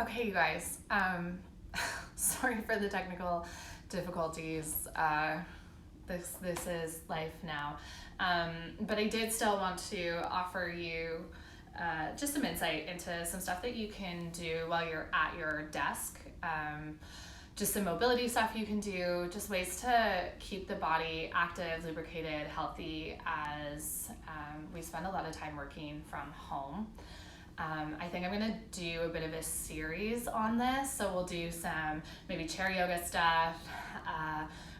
Okay, you guys. Sorry for the technical difficulties. This is life now. But I did still want to offer you just some insight into some stuff that you can do while you're at your desk. Just some mobility stuff you can do, just ways to keep the body active, lubricated, healthy as we spend a lot of time working from home. I think I'm gonna do a bit of a series on this, so we'll do some maybe chair yoga stuff.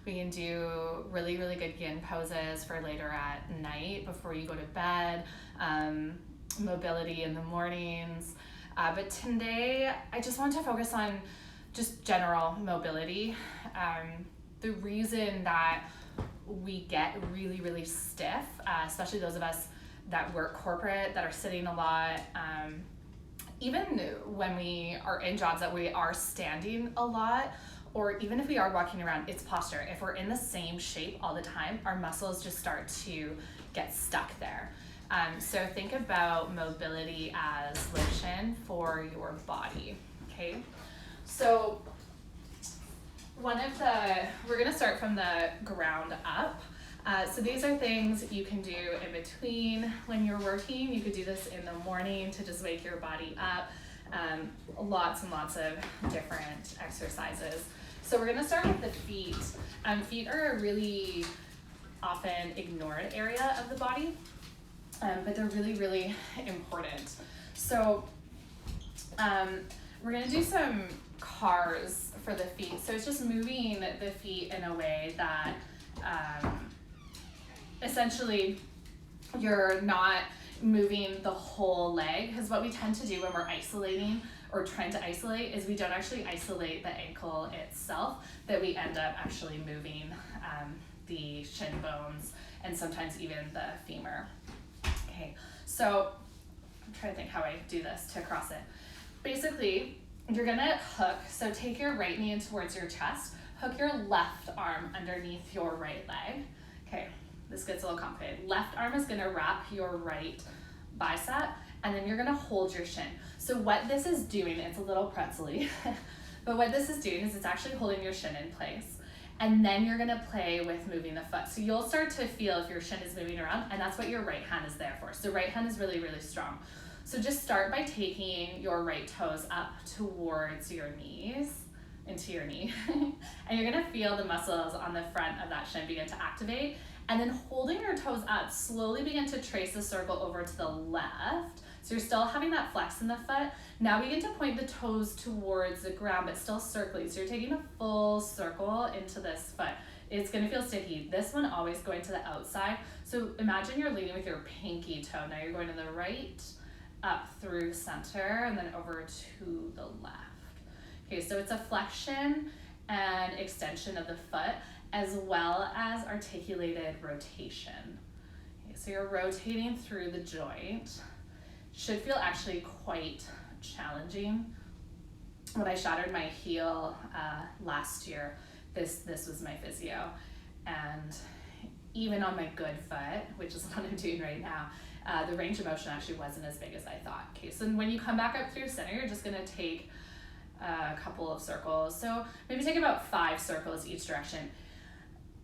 We can do really, really good yin poses for later at night before you go to bed, mobility in the mornings. But today, I just want to focus on just general mobility. The reason that we get really, really stiff, especially those of us that work corporate, that are sitting a lot, even when we are in jobs that we are standing a lot, or even if we are walking around, it's posture. If we're in the same shape all the time, our muscles just start to get stuck there. So think about mobility as motion for your body, okay? So we're gonna start from the ground up. So these are things you can do in between when you're working. You could do this in the morning to just wake your body up. Lots and lots of different exercises. So we're gonna start with the feet. Feet are a really often ignored area of the body, but they're really, really important. So we're gonna do some cars for the feet. So it's just moving the feet in a way that essentially you're not moving the whole leg, because what we tend to do when we're isolating or trying to isolate is we don't actually isolate the ankle itself, that we end up actually moving the shin bones and sometimes even the femur. Okay, so I'm trying to think how I do this to cross it. Basically, you're gonna hook, so take your right knee in towards your chest, hook your left arm underneath your right leg. Okay, this gets a little complicated. Left arm is gonna wrap your right bicep, and then you're gonna hold your shin. So what this is doing, it's a little pretzel-y, but what this is doing is it's actually holding your shin in place. And then you're gonna play with moving the foot. So you'll start to feel if your shin is moving around, and that's what your right hand is there for. So right hand is really, really strong. So just start by taking your right toes up towards your knees, into your knee. And you're gonna feel the muscles on the front of that shin begin to activate. And then holding your toes up, slowly begin to trace a circle over to the left. So you're still having that flex in the foot. Now begin to point the toes towards the ground, but still circling. So you're taking a full circle into this foot. It's gonna feel sticky. This one always going to the outside. So imagine you're leading with your pinky toe. Now you're going to the right, up through center, and then over to the left. Okay, so it's a flexion and extension of the foot, as well as articulated rotation. Okay, so you're rotating through the joint. Should feel actually quite challenging. When I shattered my heel last year, this was my physio. And even on my good foot, which is what I'm doing right now, the range of motion actually wasn't as big as I thought. Okay, so when you come back up through center, you're just gonna take a couple of circles. So maybe take about 5 circles each direction.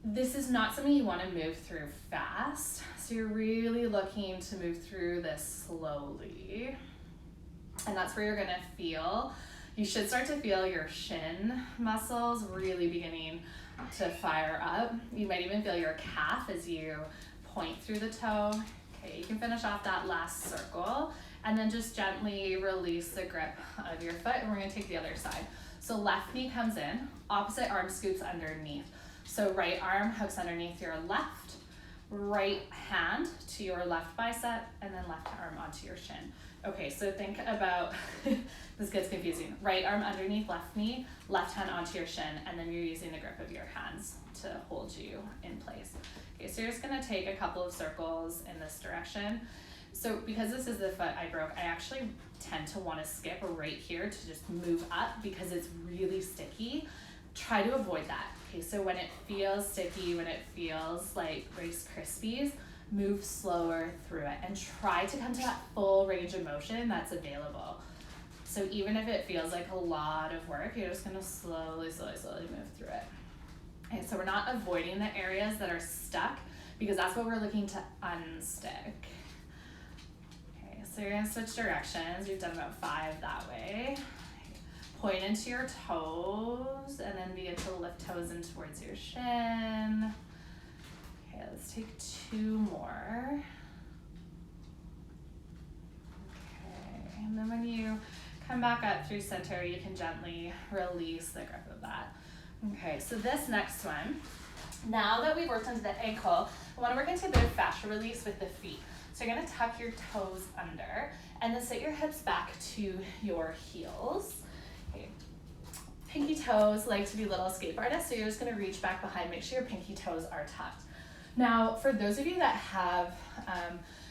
This is not something you want to move through fast, so you're really looking to move through this slowly. And that's where you're going to feel, you should start to feel your shin muscles really beginning to fire up. You might even feel your calf as you point through the toe. Okay, you can finish off that last circle, and then just gently release the grip of your foot, and we're going to take the other side. So left knee comes in, opposite arm scoops underneath. So right arm hooks underneath your left, right hand to your left bicep, and then left arm onto your shin. Okay, so think about, this gets confusing. Right arm underneath left knee, left hand onto your shin, and then you're using the grip of your hands to hold you in place. Okay, so you're just gonna take a couple of circles in this direction. So because this is the foot I broke, I actually tend to wanna skip right here to just move up because it's really sticky. Try to avoid that. Okay, so when it feels sticky, when it feels like Rice Krispies, move slower through it and try to come to that full range of motion that's available. So even if it feels like a lot of work, you're just gonna slowly move through it. Okay, so we're not avoiding the areas that are stuck because that's what we're looking to unstick. Okay, so you're gonna switch directions. We've done about 5 that way. Point into your toes and then begin to lift toes in towards your shin. Okay, let's take 2 more. Okay, and then when you come back up through center, you can gently release the grip of that. Okay, so this next one, now that we've worked into the ankle, I want to work into a bit of fascia release with the feet. So you're going to tuck your toes under and then sit your hips back to your heels. Okay. Pinky toes like to be little escape artists, so you're just going to reach back behind, make sure your pinky toes are tucked. Now, for those of you that have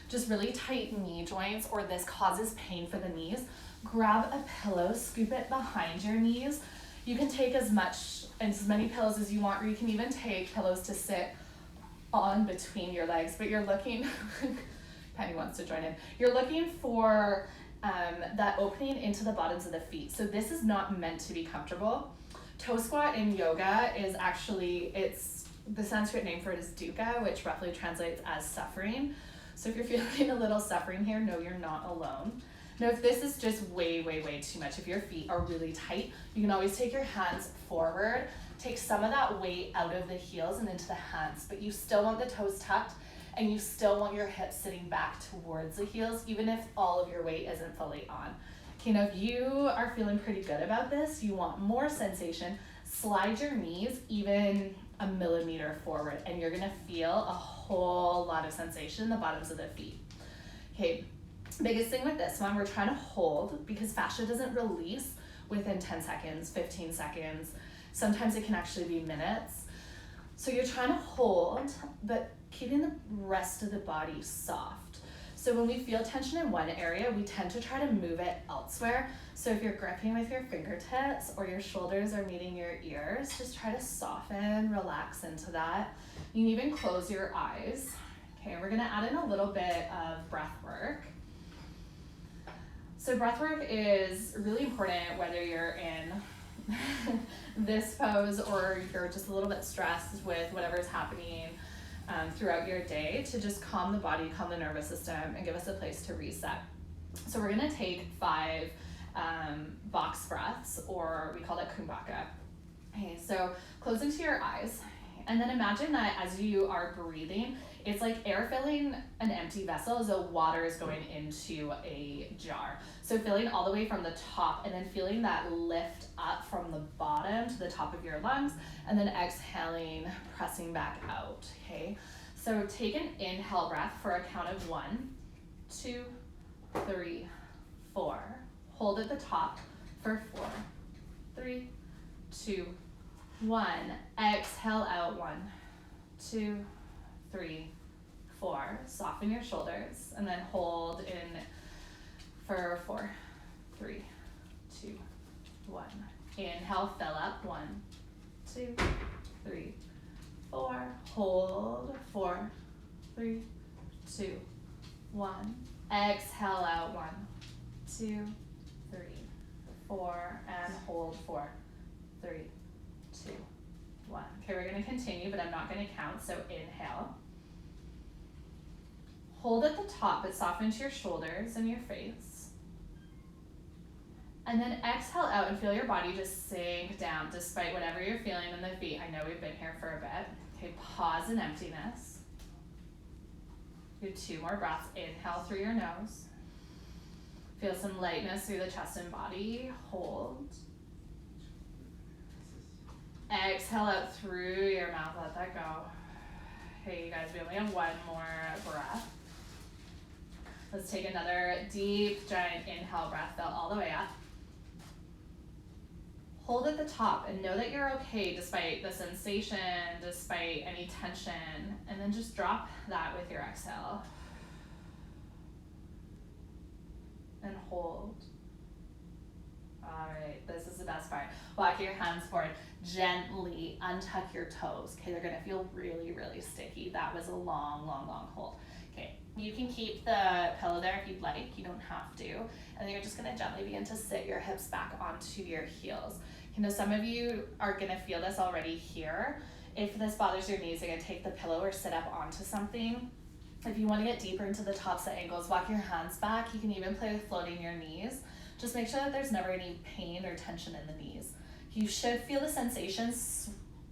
just really tight knee joints or this causes pain for the knees, grab a pillow, scoop it behind your knees. You can take as many pillows as you want, or you can even take pillows to sit on between your legs, but you're looking, Penny wants to join in, you're looking for that opening into the bottoms of the feet. So this is not meant to be comfortable. Toe squat in yoga is actually, the Sanskrit name for it is dukkha, which roughly translates as suffering. So if you're feeling a little suffering here, no, you're not alone. Now, if this is just way too much, if your feet are really tight, you can always take your hands forward, take some of that weight out of the heels and into the hands, but you still want the toes tucked and you still want your hips sitting back towards the heels, even if all of your weight isn't fully on. Okay, now if you are feeling pretty good about this, you want more sensation, slide your knees even a millimeter forward and you're gonna feel a whole lot of sensation in the bottoms of the feet. Okay, biggest thing with this one, we're trying to hold because fascia doesn't release within 10 seconds, 15 seconds. Sometimes it can actually be minutes. So you're trying to hold, but keeping the rest of the body soft. So when we feel tension in one area, we tend to try to move it elsewhere. So if you're gripping with your fingertips or your shoulders are meeting your ears, just try to soften, relax into that. You can even close your eyes. Okay, we're gonna add in a little bit of breath work. So breath work is really important whether you're in this pose or you're just a little bit stressed with whatever's happening throughout your day, to just calm the body, calm the nervous system, and give us a place to reset. So we're gonna take 5 box breaths, or we call it kumbhaka. Okay, so close into your eyes, and then imagine that as you are breathing, it's like air filling an empty vessel as though water is going into a jar. So filling all the way from the top and then feeling that lift up from the bottom to the top of your lungs, and then exhaling, pressing back out, okay? So take an inhale breath for a count of 1, 2, 3, 4. Hold at the top for 4, 3, 2, 1. Exhale out, 1, 2, 3, 4. Soften your shoulders and then hold in for 4, 3, 2, 1. Inhale, fill up, 1, 2, 3, 4. Hold, 4, 3, 2, 1. Exhale out, 1, 2, 3, 4, and hold, 4, 3, 2, 1. Okay, we're gonna continue, but I'm not gonna count, so inhale. Hold at the top, but soften into your shoulders and your face. And then exhale out and feel your body just sink down despite whatever you're feeling in the feet. I know we've been here for a bit. Okay, pause in emptiness. Do 2 more breaths. Inhale through your nose. Feel some lightness through the chest and body. Hold. Exhale out through your mouth. Let that go. Okay, you guys, we only have 1 more breath. Let's take another deep, giant inhale breath. Fill all the way up. Hold at the top and know that you're okay despite the sensation, despite any tension, and then just drop that with your exhale. And hold. All right, this is the best part. Walk your hands forward. Gently untuck your toes. Okay, they're gonna feel really sticky. That was a long hold. Okay, You can keep the pillow there if you'd like, you don't have to. And then you're just gonna gently begin to sit your hips back onto your heels. You know, some of you are gonna feel this already here. If this bothers your knees, you're gonna take the pillow or sit up onto something. If you wanna get deeper into the tops of ankles, walk your hands back. You can even play with floating your knees. Just make sure that there's never any pain or tension in the knees. You should feel the sensation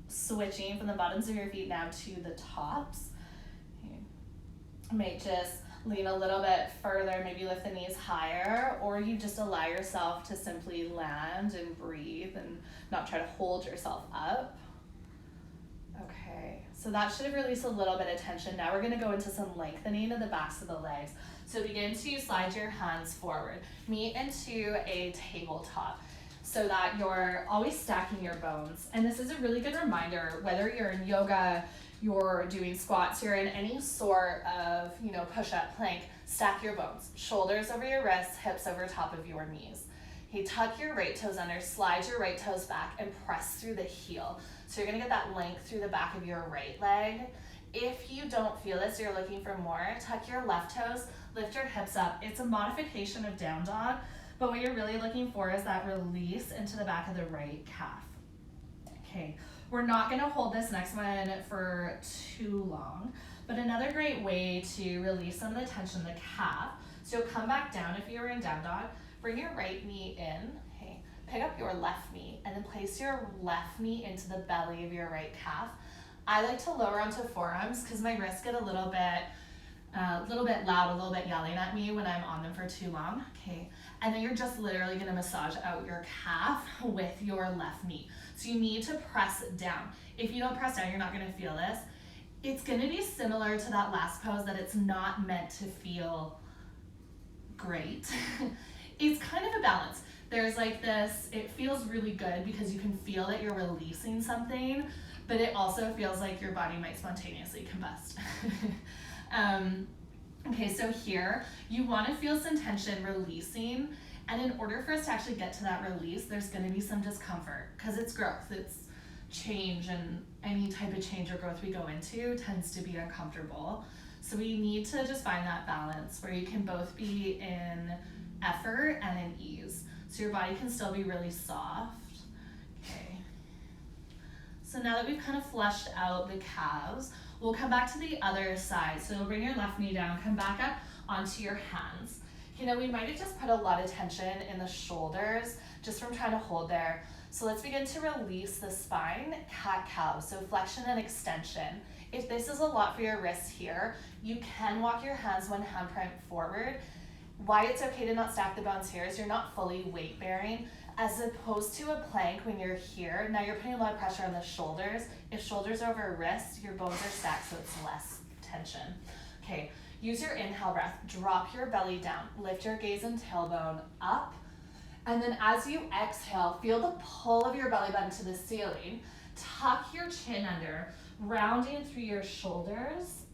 switching from the bottoms of your feet now to the tops. You may just lean a little bit further, maybe lift the knees higher, or you just allow yourself to simply land and breathe and not try to hold yourself up. Okay, so that should have released a little bit of tension. Now we're gonna go into some lengthening of the backs of the legs. So begin to slide your hands forward. Meet into a tabletop so that you're always stacking your bones. And this is a really good reminder, whether you're in yoga, you're doing squats, you're in any sort of, push-up, plank, stack your bones. Shoulders over your wrists, hips over top of your knees. Okay, tuck your right toes under, slide your right toes back, and press through the heel. So you're gonna get that length through the back of your right leg. If you don't feel this, you're looking for more, tuck your left toes, lift your hips up. It's a modification of down dog, but what you're really looking for is that release into the back of the right calf. Okay, we're not gonna hold this next one for too long, but another great way to release some of the tension in the calf, so come back down if you were in down dog, bring your right knee in, okay, pick up your left knee, and then place your left knee into the belly of your right calf. I like to lower onto forearms because my wrists get a little bit loud, a little bit yelling at me when I'm on them for too long, okay? And then you're just literally gonna massage out your calf with your left knee. So you need to press down. If you don't press down, you're not gonna feel this. It's gonna be similar to that last pose, that it's not meant to feel great. It's kind of a balance. There's like this, it feels really good because you can feel that you're releasing something, but it also feels like your body might spontaneously combust. Okay, so here, you wanna feel some tension releasing, and in order for us to actually get to that release, there's gonna be some discomfort, because it's growth, it's change, and any type of change or growth we go into tends to be uncomfortable. So we need to just find that balance where you can both be in effort and in ease. So your body can still be really soft. Okay. So now that we've kind of fleshed out the calves, we'll come back to the other side. So you'll bring your left knee down, come back up onto your hands. We might have just put a lot of tension in the shoulders just from trying to hold there. So let's begin to release the spine, cat-cow, so flexion and extension. If this is a lot for your wrists here, you can walk your hands one handprint forward. Why it's okay to not stack the bones here is you're not fully weight bearing, as opposed to a plank when you're here. Now you're putting a lot of pressure on the shoulders. If shoulders over wrists, your bones are stacked, so it's less tension. Okay, use your inhale breath, drop your belly down, lift your gaze and tailbone up, and then as you exhale, feel the pull of your belly button to the ceiling, tuck your chin under, rounding through your shoulders.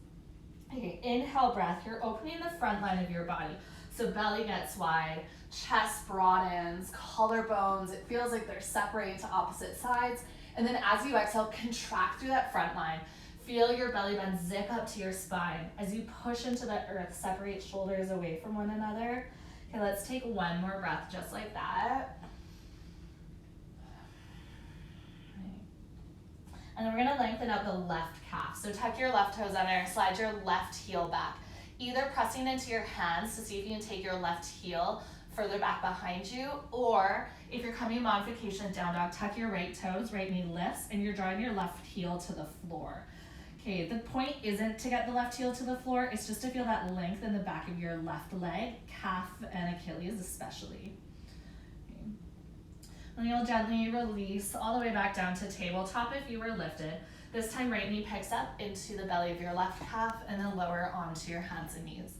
Okay, inhale breath, you're opening the front line of your body. So belly gets wide, chest broadens, collarbones, it feels like they're separating to opposite sides. And then as you exhale, contract through that front line. Feel your belly button zip up to your spine. As you push into the earth, separate shoulders away from one another. Okay, let's take one more breath just like that. And then we're gonna lengthen out the left calf. So tuck your left toes under, slide your left heel back. Either pressing into your hands to see if you can take your left heel further back behind you, or if you're coming modification down dog, tuck your right toes, right knee lifts, and you're drawing your left heel to the floor. Okay, the point isn't to get the left heel to the floor, it's just to feel that length in the back of your left leg, calf and Achilles especially. Okay. Then you'll gently release all the way back down to tabletop if you were lifted. This time right knee picks up into the belly of your left calf and then lower onto your hands and knees.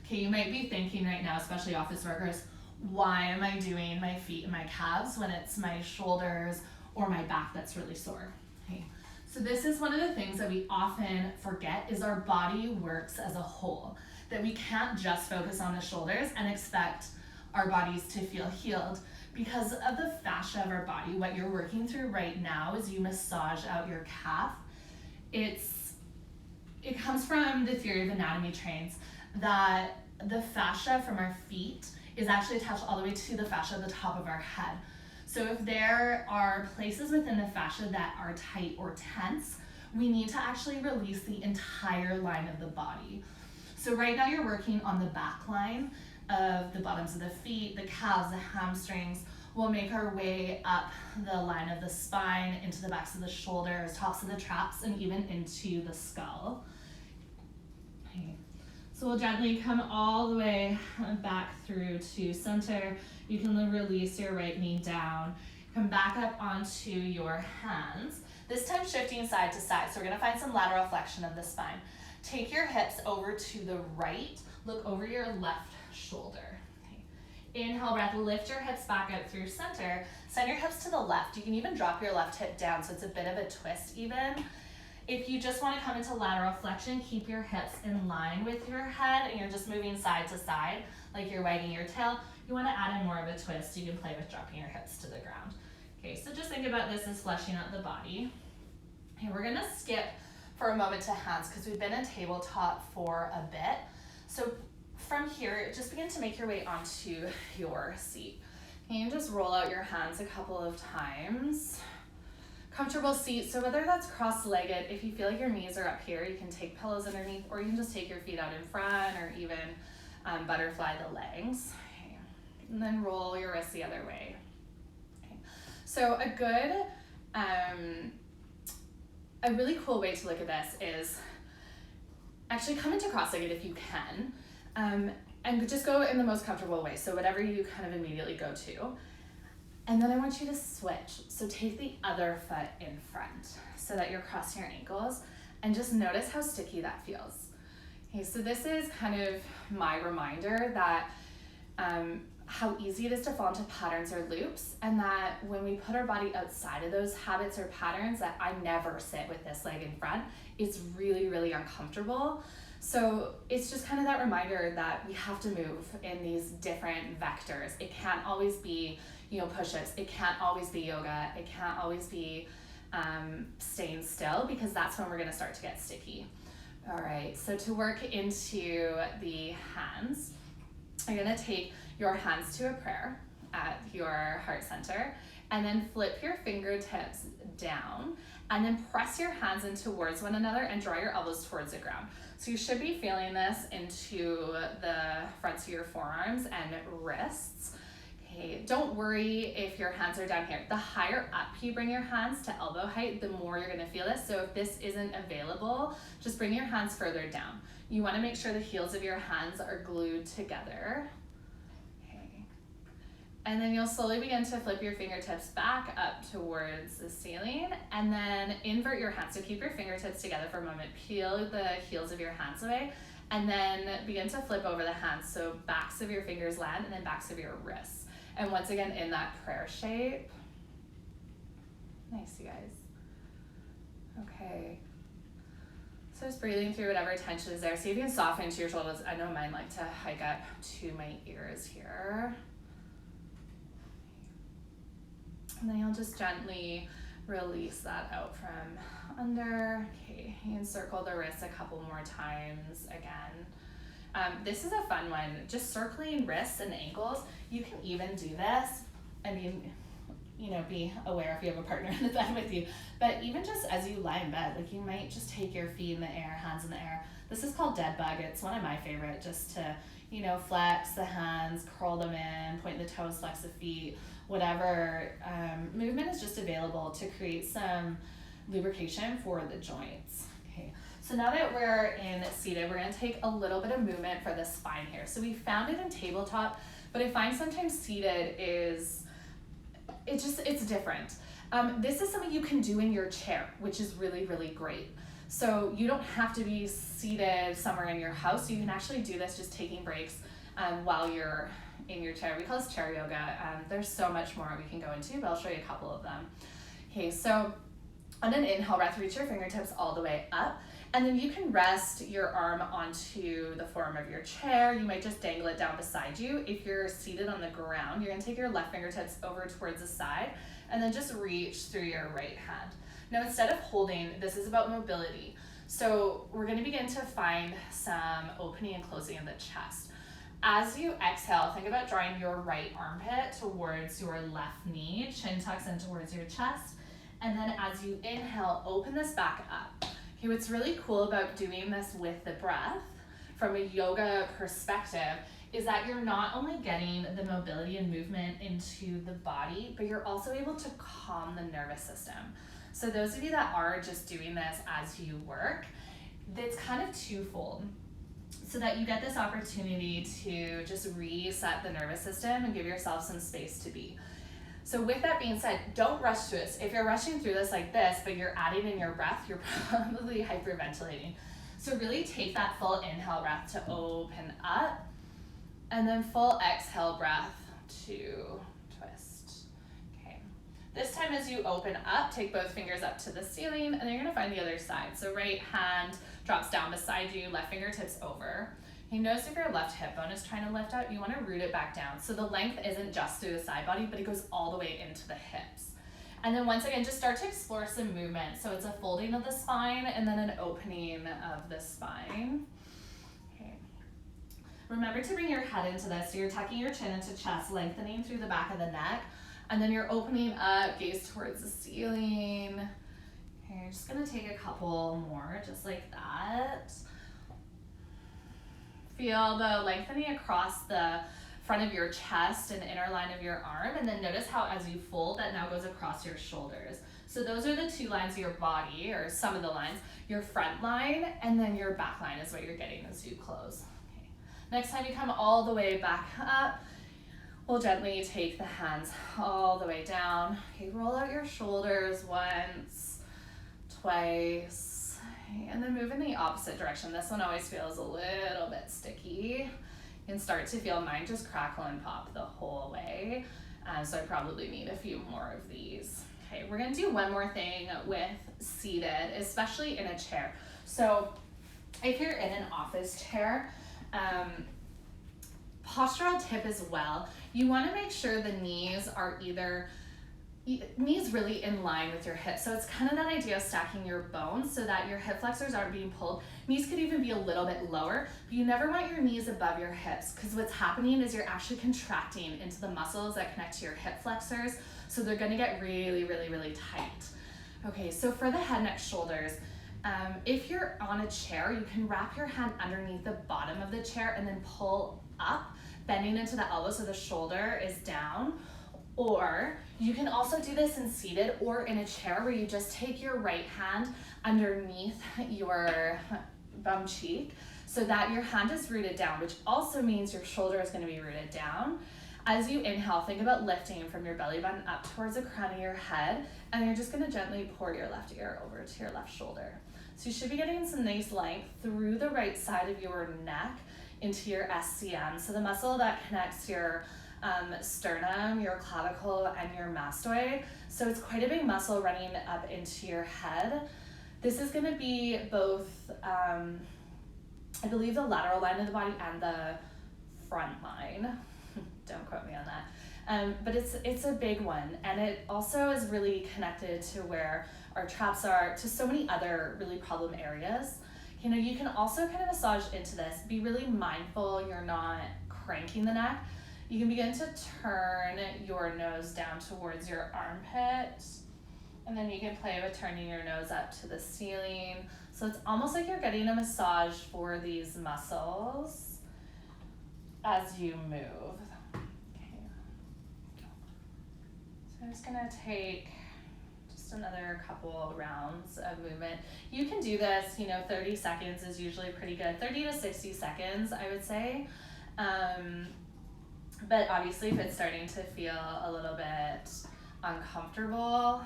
Okay, you might be thinking right now, especially office workers, why am I doing my feet and my calves when it's my shoulders or my back that's really sore? Okay. So this is one of the things that we often forget is our body works as a whole, that we can't just focus on the shoulders and expect our bodies to feel healed. Because of the fascia of our body, what you're working through right now is you massage out your calf. It comes from the theory of anatomy trains. that the fascia from our feet is actually attached all the way to the fascia at the top of our head. So if there are places within the fascia that are tight or tense, we need to actually release the entire line of the body. So right now you're working on the back line of the bottoms of the feet, the calves, the hamstrings. We'll make our way up the line of the spine, into the backs of the shoulders, tops of the traps, and even into the skull. Okay. So we'll gently come all the way back through to center. You can release your right knee down. Come back up onto your hands. This time shifting side to side. So we're gonna find some lateral flexion of the spine. Take your hips over to the right. Look over your left shoulder. Okay. Inhale, breath, lift your hips back up through center. Send your hips to the left. You can even drop your left hip down so it's a bit of a twist even. If you just want to come into lateral flexion, keep your hips in line with your head and you're just moving side to side like you're wagging your tail. You want to add in more of a twist. You can play with dropping your hips to the ground. Okay, so just think about this as fleshing out the body. Okay, we're going to skip for a moment to hands because we've been in tabletop for a bit. So from here, just begin to make your way onto your seat. You can just roll out your hands a couple of times. Comfortable seat, so whether that's cross-legged, if you feel like your knees are up here, you can take pillows underneath, or you can just take your feet out in front, or even butterfly the legs. Okay. And then roll your wrists the other way. Okay. So a really cool way to look at this is actually come into cross-legged if you can, and just go in the most comfortable way, so whatever you kind of immediately go to. And then I want you to switch. So take the other foot in front so that you're crossing your ankles and just notice how sticky that feels. Okay, so this is kind of my reminder that how easy it is to fall into patterns or loops, and that when we put our body outside of those habits or patterns, that I never sit with this leg in front, it's really, really uncomfortable. So it's just kind of that reminder that we have to move in these different vectors. It can't always be push-ups. It can't always be yoga. It can't always be staying still, because that's when we're going to start to get sticky. All right, so to work into the hands, you're going to take your hands to a prayer at your heart center, and then flip your fingertips down, and then press your hands in towards one another and draw your elbows towards the ground. So you should be feeling this into the fronts of your forearms and wrists. Okay, don't worry if your hands are down here. The higher up you bring your hands to elbow height, the more you're gonna feel this. So if this isn't available, just bring your hands further down. You wanna make sure the heels of your hands are glued together. Okay. And then you'll slowly begin to flip your fingertips back up towards the ceiling, and then invert your hands. So keep your fingertips together for a moment. Peel the heels of your hands away, and then begin to flip over the hands. So backs of your fingers land, and then backs of your wrists. And once again, in that prayer shape. Nice, you guys. Okay. So just breathing through whatever tension is there. See if you can soften into your shoulders. I know mine like to hike up to my ears here. And then you'll just gently release that out from under. Okay, you can circle the wrists a couple more times again. This is a fun one, just circling wrists and ankles. You can even do this, I mean, be aware if you have a partner in the bed with you, but even just as you lie in bed, like you might just take your feet in the air, hands in the air. This is called dead bug. It's one of my favorite, just to, flex the hands, curl them in, point the toes, flex the feet, whatever movement is just available to create some lubrication for the joints. Okay. So now that we're in seated, we're gonna take a little bit of movement for the spine here. So we found it in tabletop, but I find sometimes seated it's different. This is something you can do in your chair, which is really, really great. So you don't have to be seated somewhere in your house. You can actually do this just taking breaks while you're in your chair. We call this chair yoga. There's so much more we can go into, but I'll show you a couple of them. Okay, so on an inhale breath, reach your fingertips all the way up. And then you can rest your arm onto the form of your chair. You might just dangle it down beside you. If you're seated on the ground, you're gonna take your left fingertips over towards the side and then just reach through your right hand. Now, instead of holding, this is about mobility. So we're going to begin to find some opening and closing of the chest. As you exhale, think about drawing your right armpit towards your left knee, chin tucks in towards your chest. And then as you inhale, open this back up. Okay, what's really cool about doing this with the breath from a yoga perspective is that you're not only getting the mobility and movement into the body, but you're also able to calm the nervous system. So those of you that are just doing this as you work, it's kind of twofold. So that you get this opportunity to just reset the nervous system and give yourself some space to be. So with that being said, don't rush through this. If you're rushing through this like this, but you're adding in your breath, you're probably hyperventilating. So really take that full inhale breath to open up, and then full exhale breath to twist. Okay. This time as you open up, take both fingers up to the ceiling, and then you're gonna find the other side. So right hand drops down beside you, left fingertips over. You notice if your left hip bone is trying to lift out, you wanna root it back down. So the length isn't just through the side body, but it goes all the way into the hips. And then once again, just start to explore some movement. So it's a folding of the spine and then an opening of the spine. Okay. Remember to bring your head into this. So you're tucking your chin into chest, lengthening through the back of the neck. And then you're opening up, gaze towards the ceiling. Okay, you're just gonna take a couple more, just like that. Feel the lengthening across the front of your chest and the inner line of your arm, and then notice how as you fold, that now goes across your shoulders. So those are the two lines of your body, or some of the lines. Your front line and then your back line is what you're getting as you close. Okay. Next time you come all the way back up, we'll gently take the hands all the way down. Okay, roll out your shoulders once, twice, and then move in the opposite direction. This one always feels a little bit sticky. You can start to feel mine just crackle and pop the whole way. So I probably need a few more of these. Okay, we're gonna do one more thing with seated, especially in a chair. So if you're in an office chair, postural tip as well, you wanna make sure the knees are knees really in line with your hips. So it's kind of that idea of stacking your bones so that your hip flexors aren't being pulled. Knees could even be a little bit lower, but you never want your knees above your hips, because what's happening is you're actually contracting into the muscles that connect to your hip flexors. So they're gonna get really, really, really tight. Okay, so for the head, neck, shoulders, if you're on a chair, you can wrap your hand underneath the bottom of the chair and then pull up, bending into the elbow so the shoulder is down. Or you can also do this in seated or in a chair, where you just take your right hand underneath your bum cheek so that your hand is rooted down, which also means your shoulder is going to be rooted down. As you inhale, think about lifting from your belly button up towards the crown of your head, and you're just going to gently pour your left ear over to your left shoulder. So you should be getting some nice length through the right side of your neck into your SCM. So the muscle that connects your sternum, your clavicle, and your mastoid. So it's quite a big muscle running up into your head. This is going to be both, I believe, the lateral line of the body and the front line. Don't quote me on that. But it's a big one, and it also is really connected to where our traps are, to so many other really problem areas. You know, you can also kind of massage into this. Be really mindful you're not cranking the neck. You can begin to turn your nose down towards your armpit, and then you can play with turning your nose up to the ceiling. So it's almost like you're getting a massage for these muscles as you move. Okay. So I'm just gonna take just another couple rounds of movement. You can do this, 30 seconds is usually pretty good. 30 to 60 seconds, I would say. But obviously, if it's starting to feel a little bit uncomfortable,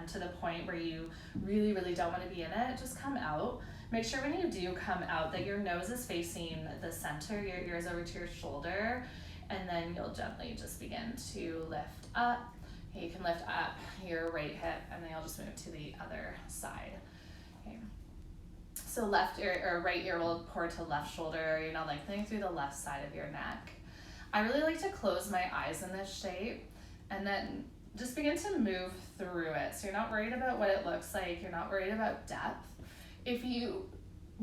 to the point where you really, really don't want to be in it, just come out. Make sure when you do come out that your nose is facing the center, your ears over to your shoulder, and then you'll gently just begin to lift up. Okay, you can lift up your right hip, and then you'll just move to the other side. Okay. So left ear or right ear will pour to left shoulder. You're now lengthening through the left side of your neck. I really like to close my eyes in this shape and then just begin to move through it. So you're not worried about what it looks like. You're not worried about depth. if you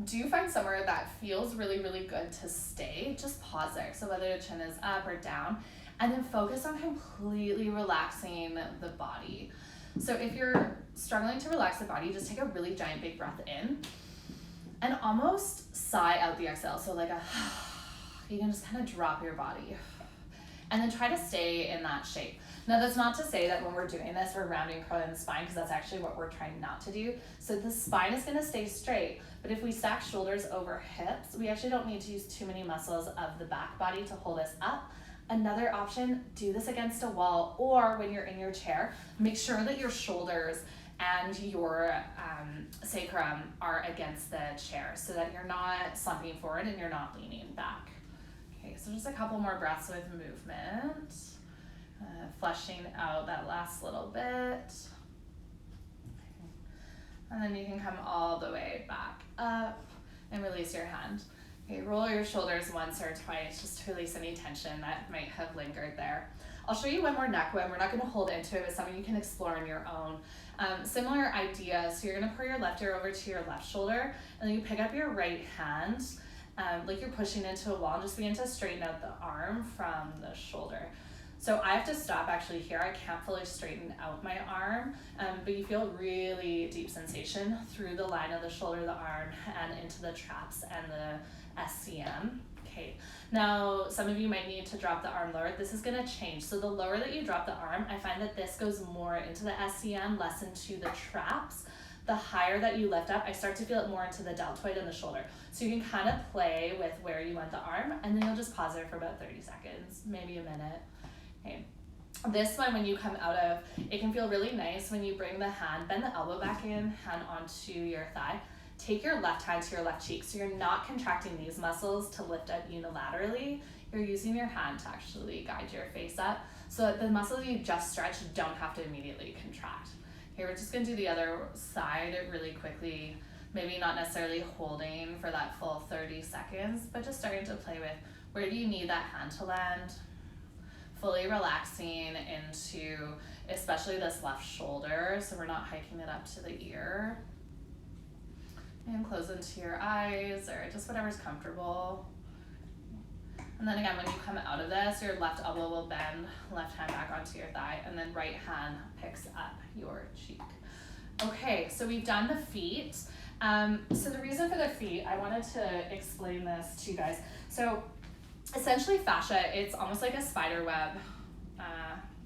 do find somewhere that feels really, really good to stay, just pause there. So whether the chin is up or down, and then focus on completely relaxing the body. So if you're struggling to relax the body, just take a really giant big breath in and almost sigh out the exhale. So like you can just kind of drop your body and then try to stay in that shape. Now that's not to say that when we're doing this, we're rounding, curling the spine, because that's actually what we're trying not to do. So the spine is gonna stay straight, but if we stack shoulders over hips, we actually don't need to use too many muscles of the back body to hold us up. Another option, do this against a wall, or when you're in your chair, make sure that your shoulders and your sacrum are against the chair so that you're not slumping forward and you're not leaning back. Okay, so just a couple more breaths with movement, fleshing out that last little bit. Okay. And then you can come all the way back up and release your hand. Okay, roll your shoulders once or twice just to release any tension that might have lingered there. I'll show you one more neck one. We're not going to hold into it, but something you can explore on your own. Similar idea. So you're going to pour your left ear over to your left shoulder, and then you pick up your right hand, like you're pushing into a wall, and just begin to straighten out the arm from the shoulder. So I have to stop actually here. I can't fully straighten out my arm, but you feel really deep sensation through the line of the shoulder, the arm, and into the traps and the SCM. Okay, now some of you might need to drop the arm lower. This is going to change. So the lower that you drop the arm, I find that this goes more into the SCM, less into the traps. The higher that you lift up, I start to feel it more into the deltoid and the shoulder. So you can kind of play with where you want the arm, and then you'll just pause there for about 30 seconds, maybe a minute. Okay. This one, when you come out of, it can feel really nice when you bring the hand, bend the elbow back in, hand onto your thigh. Take your left hand to your left cheek. So you're not contracting these muscles to lift up unilaterally. You're using your hand to actually guide your face up so that the muscles you just stretched don't have to immediately contract. Here, we're just gonna do the other side really quickly. Maybe not necessarily holding for that full 30 seconds, but just starting to play with where do you need that hand to land. Fully relaxing into especially this left shoulder, so we're not hiking it up to the ear. And close into your eyes or just whatever's comfortable. And then again, when you come out of this, your left elbow will bend, left hand back onto your thigh, and then right hand picks up your cheek. Okay, so we've done the feet. So the reason for the feet, I wanted to explain this to you guys. So essentially fascia, it's almost like a spider web.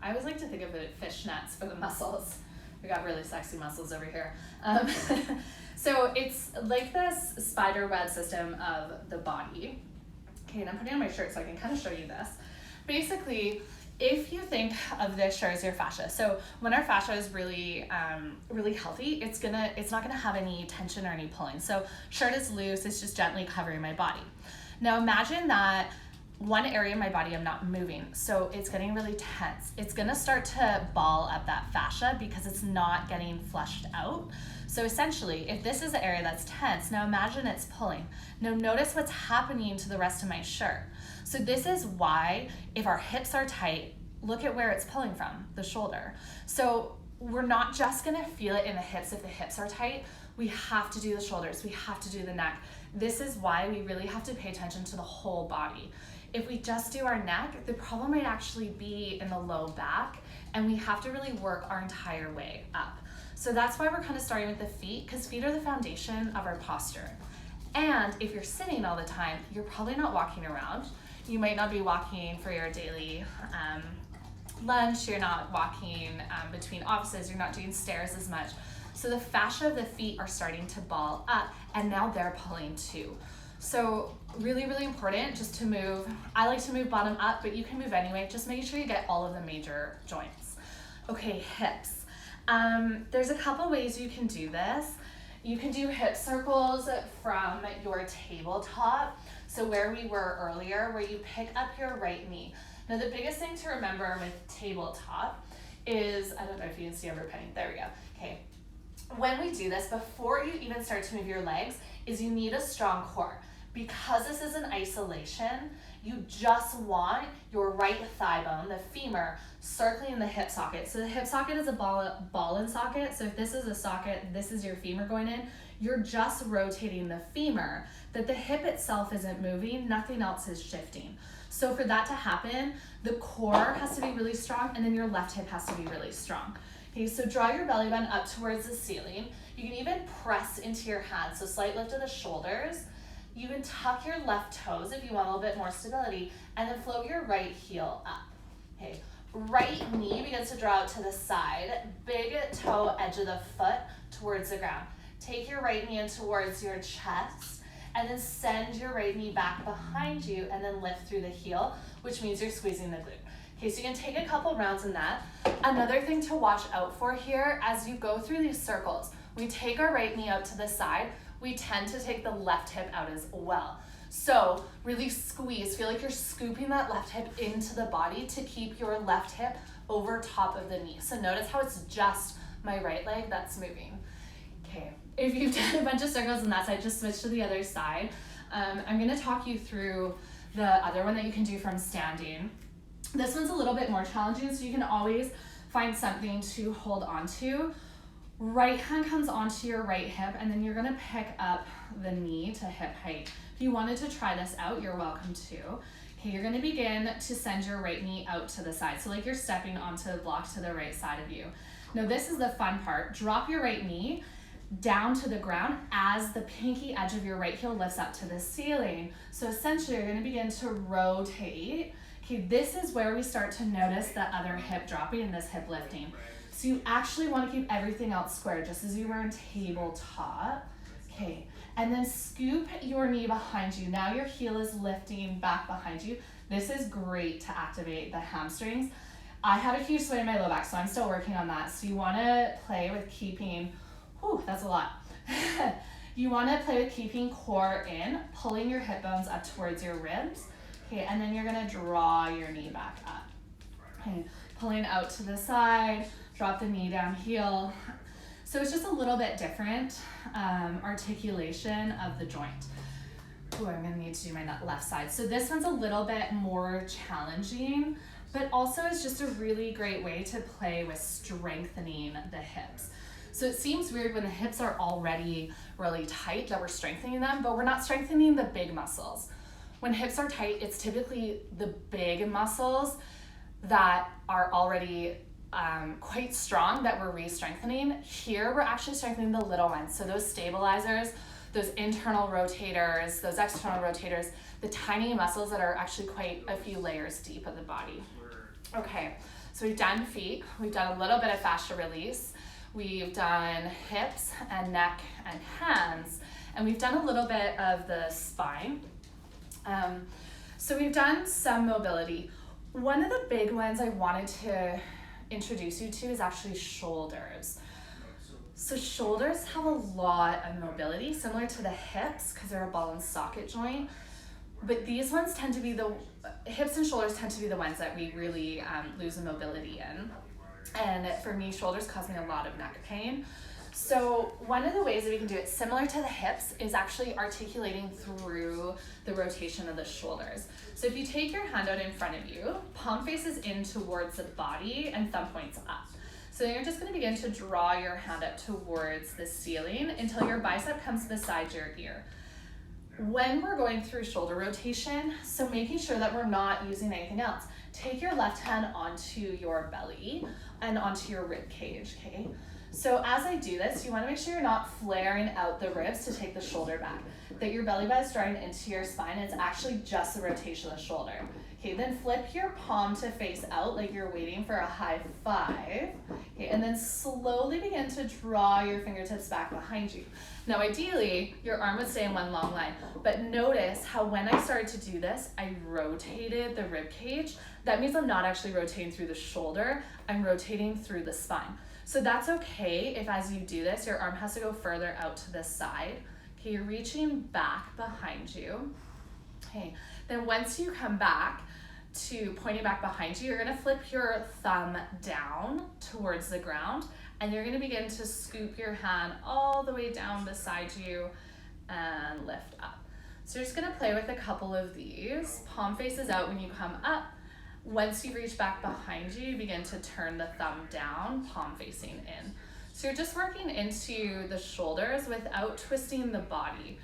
I always like to think of it as fishnets for the muscles. We got really sexy muscles over here. So it's like this spider web system of the body. Okay, and I'm putting on my shirt so I can kind of show you this. Basically, if you think of this shirt as your fascia, so when our fascia is really, really healthy, it's not gonna have any tension or any pulling. So shirt is loose, it's just gently covering my body. Now imagine that one area of my body I'm not moving, so it's getting really tense. It's gonna start to ball up that fascia because it's not getting flushed out. So essentially, if this is the area that's tense, now imagine it's pulling. Now notice what's happening to the rest of my shirt. So this is why, if our hips are tight, look at where it's pulling from, the shoulder. So we're not just gonna feel it in the hips if the hips are tight. We have to do the shoulders, we have to do the neck. This is why we really have to pay attention to the whole body. If we just do our neck, the problem might actually be in the low back, and we have to really work our entire way up. So that's why we're kind of starting with the feet, because feet are the foundation of our posture. And if you're sitting all the time, you're probably not walking around. You might not be walking for your daily lunch, you're not walking between offices, you're not doing stairs as much. So the fascia of the feet are starting to ball up, and now they're pulling too. So really, really important just to move. I like to move bottom up, but you can move anyway. Just make sure you get all of the major joints. Okay, hips. There's a couple ways you can do this. You can do hip circles from your tabletop. So where we were earlier, where you pick up your right knee. Now the biggest thing to remember with tabletop is, I don't know if you can see over penny, there we go. Okay, when we do this, before you even start to move your legs, is you need a strong core. Because this is an isolation, you just want your right thigh bone, the femur, circling the hip socket. So the hip socket is a ball and socket. So if this is a socket, this is your femur going in, you're just rotating the femur, that the hip itself isn't moving, nothing else is shifting. So for that to happen, the core has to be really strong, and then your left hip has to be really strong. Okay, so draw your belly button up towards the ceiling. You can even press into your hands, so slight lift of the shoulders. You can tuck your left toes if you want a little bit more stability, and then float your right heel up. Okay, right knee begins to draw out to the side, big toe edge of the foot towards the ground. Take your right knee in towards your chest, and then send your right knee back behind you, and then lift through the heel, which means you're squeezing the glute. Okay, so you can take a couple rounds in that. Another thing to watch out for here, as you go through these circles, we take our right knee out to the side, we tend to take the left hip out as well. So really squeeze, feel like you're scooping that left hip into the body to keep your left hip over top of the knee. So notice how it's just my right leg that's moving. Okay, if you've done a bunch of circles on that side, just switch to the other side. I'm gonna talk you through the other one that you can do from standing. This one's a little bit more challenging, so you can always find something to hold onto. Right hand comes onto your right hip, and then you're gonna pick up the knee to hip height. If you wanted to try this out, you're welcome to. Okay, you're gonna begin to send your right knee out to the side. So like you're stepping onto the block to the right side of you. Now this is the fun part. Drop your right knee down to the ground as the pinky edge of your right heel lifts up to the ceiling. So essentially you're gonna begin to rotate. Okay, this is where we start to notice the other hip dropping and this hip lifting. So you actually want to keep everything else square, just as you were in tabletop. Okay, and then scoop your knee behind you. Now your heel is lifting back behind you. This is great to activate the hamstrings. I had a huge sway in my low back, so I'm still working on that. So you want to play with keeping, whew, that's a lot. You want to play with keeping core in, pulling your hip bones up towards your ribs. Okay, and then you're gonna draw your knee back up. Okay, pulling out to the side, drop the knee down, heel. So it's just a little bit different articulation of the joint. Ooh, I'm gonna need to do my left side. So this one's a little bit more challenging, but also is just a really great way to play with strengthening the hips. So it seems weird when the hips are already really tight that we're strengthening them, but we're not strengthening the big muscles. When hips are tight, it's typically the big muscles that are already quite strong that we're re-strengthening. Here, we're actually strengthening the little ones. So those stabilizers, those internal rotators, those external rotators, the tiny muscles that are actually quite a few layers deep of the body. Okay, so we've done feet, we've done a little bit of fascia release, we've done hips and neck and hands, and we've done a little bit of the spine. So we've done some mobility. One of the big ones I wanted to introduce you to is actually shoulders. So shoulders have a lot of mobility, similar to the hips, because they're a ball and socket joint. But these ones tend to be hips and shoulders tend to be the ones that we really lose the mobility in. And for me, shoulders cause me a lot of neck pain. So one of the ways that we can do it, similar to the hips, is actually articulating through the rotation of the shoulders. So if you take your hand out in front of you, palm faces in towards the body and thumb points up. So you're just going to begin to draw your hand up towards the ceiling until your bicep comes beside your ear. When we're going through shoulder rotation, so making sure that we're not using anything else, take your left hand onto your belly and onto your rib cage, okay? So as I do this, you want to make sure you're not flaring out the ribs to take the shoulder back, that your belly button is drawing into your spine, and it's actually just the rotation of the shoulder. Okay, then flip your palm to face out like you're waiting for a high five. Okay, and then slowly begin to draw your fingertips back behind you. Now ideally, your arm would stay in one long line, but notice how when I started to do this, I rotated the rib cage. That means I'm not actually rotating through the shoulder, I'm rotating through the spine. So that's okay if as you do this, your arm has to go further out to the side. Okay, you're reaching back behind you. Okay, then once you come back to pointing back behind you, you're gonna flip your thumb down towards the ground, and you're gonna begin to scoop your hand all the way down beside you and lift up. So you're just gonna play with a couple of these. Palm faces out when you come up. Once you reach back behind you, you begin to turn the thumb down, palm facing in. So you're just working into the shoulders without twisting the body.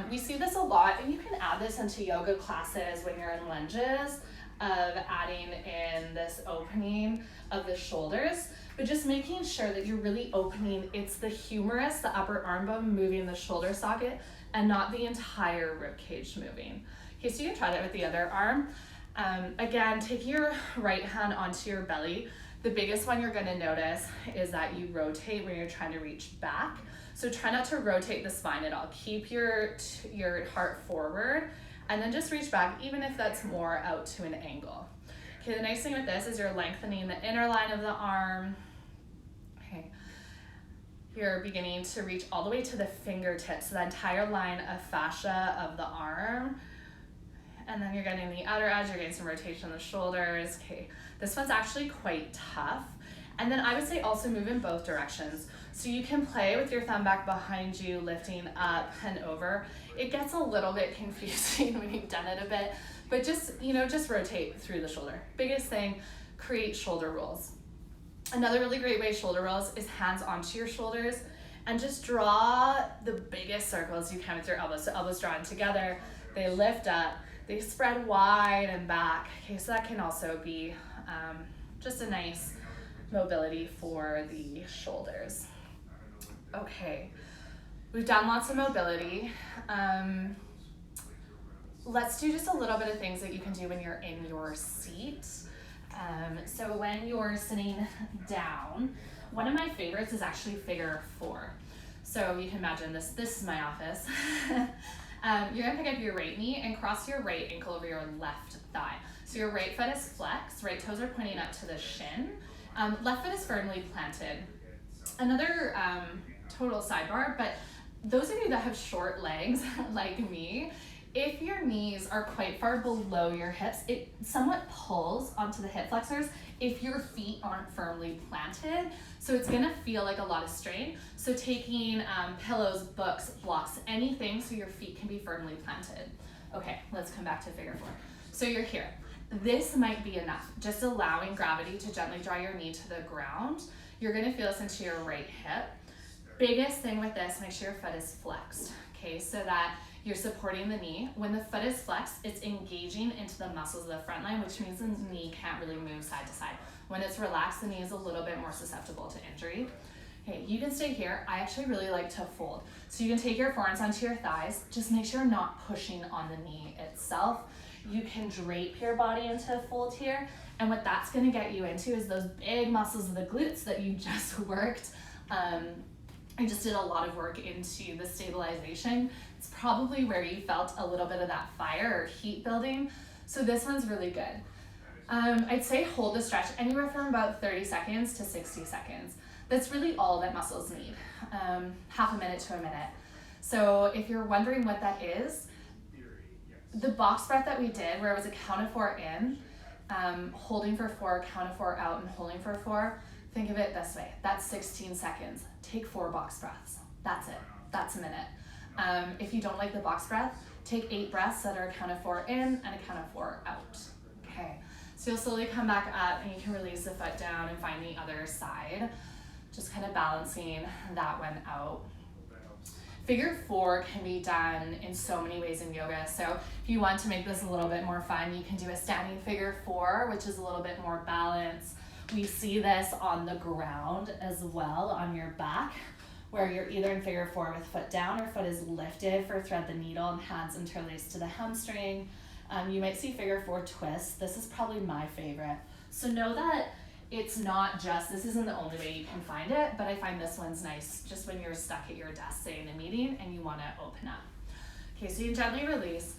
We see this a lot, and you can add this into yoga classes when you're in lunges, of adding in this opening of the shoulders, but just making sure that you're really opening, it's the humerus, the upper arm bone, moving the shoulder socket, and not the entire rib cage moving. Okay, so you can try that with the other arm. Again, take your right hand onto your belly. The biggest one you're gonna notice is that you rotate when you're trying to reach back. So try not to rotate the spine at all. Keep your heart forward, and then just reach back, even if that's more out to an angle. Okay, the nice thing with this is you're lengthening the inner line of the arm. Okay, you're beginning to reach all the way to the fingertips, so the entire line of fascia of the arm. And then you're getting the outer edge, you're getting some rotation in the shoulders. Okay, this one's actually quite tough. And then I would say also move in both directions. So you can play with your thumb back behind you, lifting up and over. It gets a little bit confusing when you've done it a bit, but just, just rotate through the shoulder. Biggest thing, create shoulder rolls. Another really great way shoulder rolls is hands onto your shoulders and just draw the biggest circles you can with your elbows. So elbows drawn together, they lift up, they spread wide and back. Okay, so that can also be just a nice mobility for the shoulders. Okay, we've done lots of mobility. Let's do just a little bit of things that you can do when you're in your seat. So when you're sitting down, one of my favorites is actually figure 4. So you can imagine this is my office. You're gonna pick up your right knee and cross your right ankle over your left thigh. So your right foot is flexed, right toes are pointing up to the shin. Left foot is firmly planted. Another total sidebar, but those of you that have short legs like me, if your knees are quite far below your hips, it somewhat pulls onto the hip flexors if your feet aren't firmly planted. So it's gonna feel like a lot of strain. So taking pillows, books, blocks, anything so your feet can be firmly planted. Okay, let's come back to figure 4. So you're here. This might be enough, just allowing gravity to gently draw your knee to the ground. You're gonna feel this into your right hip. Biggest thing with this, make sure your foot is flexed, okay, so that you're supporting the knee. When the foot is flexed, it's engaging into the muscles of the front line, which means the knee can't really move side to side. When it's relaxed, the knee is a little bit more susceptible to injury. Okay, you can stay here. I actually really like to fold. So you can take your forearms onto your thighs. Just make sure you're not pushing on the knee itself. You can drape your body into a fold here. And what that's gonna get you into is those big muscles of the glutes that you just worked. I just did a lot of work into the stabilization. It's probably where you felt a little bit of that fire or heat building. So this one's really good. I'd say hold the stretch anywhere from about 30 seconds to 60 seconds. That's really all that muscles need, half a minute to a minute. So if you're wondering what that is, the box breath that we did where it was a count of 4 in, holding for 4, count of 4 out, and holding for 4, think of it this way. That's 16 seconds. Take 4 box breaths. That's it. That's a minute. If you don't like the box breath, take 8 breaths that are a count of 4 in and a count of 4 out. Okay. So you'll slowly come back up and you can release the foot down and find the other side. Just kind of balancing that one out. Figure 4 can be done in so many ways in yoga. So if you want to make this a little bit more fun, you can do a standing figure 4, which is a little bit more balanced. We see this on the ground as well, on your back, where you're either in figure 4 with foot down or foot is lifted for thread the needle and hands interlaced to the hamstring. You might see figure 4 twist. This is probably my favorite. So know that it's not just, this isn't the only way you can find it, but I find this one's nice just when you're stuck at your desk, say in a meeting, and you want to open up. Okay, so you can gently release.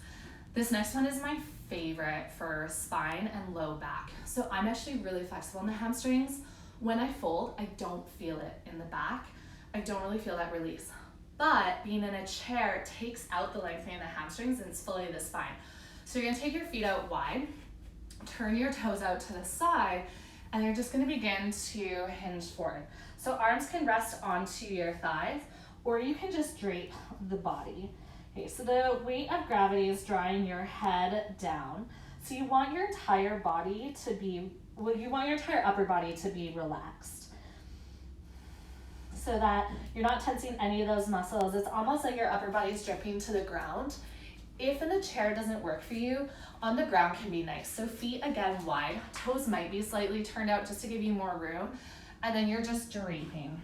This next one is my favorite for spine and low back. So I'm actually really flexible in the hamstrings. When I fold, I don't feel it in the back. I don't really feel that release. But being in a chair takes out the lengthening of the hamstrings and it's fully the spine. So you're gonna take your feet out wide, turn your toes out to the side, and you're just gonna begin to hinge forward. So arms can rest onto your thighs, or you can just drape the body. Okay, so the weight of gravity is drawing your head down. So you want your entire body to be, you want your entire upper body to be relaxed so that you're not tensing any of those muscles. It's almost like your upper body is dripping to the ground. If in a chair doesn't work for you, on the ground can be nice. So feet again wide, toes might be slightly turned out just to give you more room, and then you're just draping.